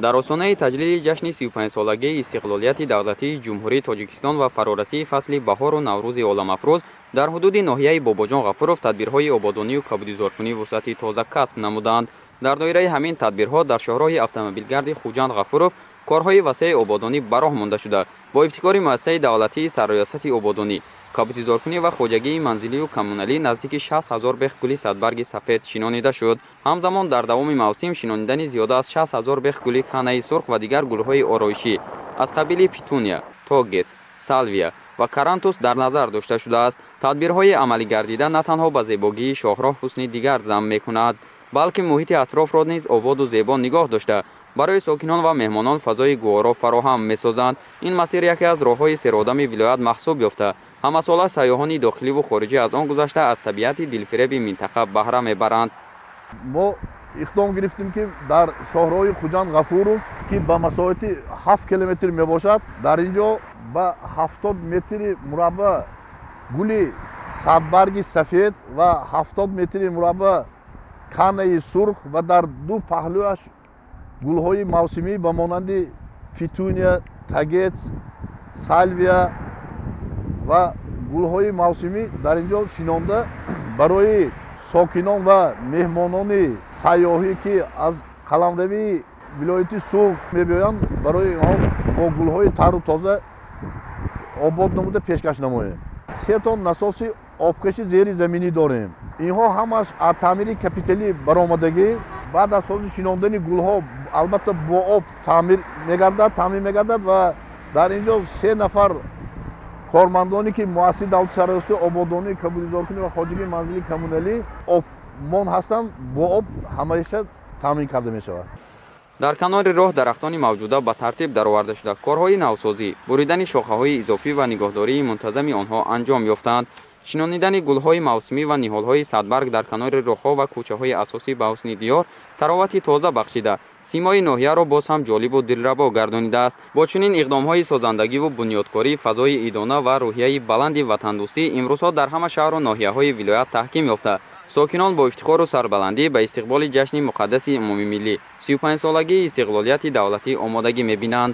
дар осонаи таҷлили ҷашни 35-солагии истиқлолияти давлатии ҷумҳурии Тоҷикистон ва фарорасии фасли баҳору наврӯзи оламафрӯз дар ҳудуди ноҳияи Бобоҷон Ғафуров тадбирҳои ободонию кабудизоркунӣ вусъати тоза касб намуданд. дар доираи ҳамин тадбирҳо дар шоҳроҳи автомобилгарди Хуҷанд Ғафуров корҳои васеъи ободонӣ ба роҳ монда шуда, бо ибтикори муассисаи давлатии сарриёсати ободонӣ, кабудизоркунӣ ва хоҷагии манзилию коммуналӣ наздики 60 000 бех гули садбарги сафед шинонида шуд. ҳамзамон дар давоми мавсим шинонидани зиёда аз 60 000 бех гули канаи сурх ва дигар гулҳои ороишӣ аз қабили петуния, тогец, салвия ва карантус дар назар дошта шудааст. тадбирҳои амалӣ гардида на танҳо ба зебогии шоҳроҳ ҳусни дигар замм мекунад, балки муҳити атрофро низ ободу зебо нигоҳ дошта барои сокинон ва меҳмонон фазои гуворо фароҳам месозанд. ин масир яке аз роҳҳои серодами вилоят маҳсуб ёфта ҳамасола сайёҳони дохиливу хориҷӣ аз он гузашта аз табиати дилфиреби минтақа баҳра мебаранд. мо иқдом гирифтем ки дар шоҳроҳи Хуҷанд Ғафуров ки ба масоҳати 7 километр мебошад, дар ин ҷо ба 70 метри мураббаъ гули садбарги сафед ва 70 метри мураббаъ канаи сурх ва дар ду паҳлӯяш гулҳои мавсимӣ ба монанди петуния, тагец, салвия ва гулҳои мавсимӣ дар ин ҷо шинонда барои сокинон ва меҳмонони сайёҳӣ ки аз қаламравии вилояти Суғд мебиёянд, барои онҳо бо гулҳои тару тоза обод намуда пешкаш намоем. 3 тон насоси обкаши зери заминӣ дорем. инҳо ҳамаш аз таъмири капиталӣ баромадагӣ баъд аз ҳозир шинондани гулҳо албатта бо об таъмир мегардад ва дар ин ҷо 3 нафар кормандоне ки муассиси давлати сарриёсати ободонӣ, кабудизоркунӣ ва хоҷагии манзили коммуналӣ обмон ҳастанд, бо об ҳамаиша таъмин карда мешавад. дар канори роҳ дарахтони мавҷуда ба тартиб дароварда шуда корҳои навсозӣ, буридани шохаҳои изофӣ ва нигоҳдории мунтазами онҳо анҷом ёфтанд. шинонидани гулҳои мавсимӣ ва ниҳолҳои садбарг дар канори роҳҳо ва кӯчаҳои асосӣ ба ҳусни диёр таровати тоза бахшида симои ноҳияро боз ҳам ҷолибу дилрабо гардонидааст. бо чунин иқдомҳои созандагиву бунёдкорӣ фазои идона ва рӯҳияи баланди ватандӯстӣ имрӯзҳо дар ҳама шаҳру ноҳияҳои вилоят таҳким ёфта, сокинон бо ифтихору сарбаландӣ ба истиқболи ҷашни муқаддаси умумимиллӣ 35-солагии истиқлолияти давлатӣ омодагӣ мебинанд.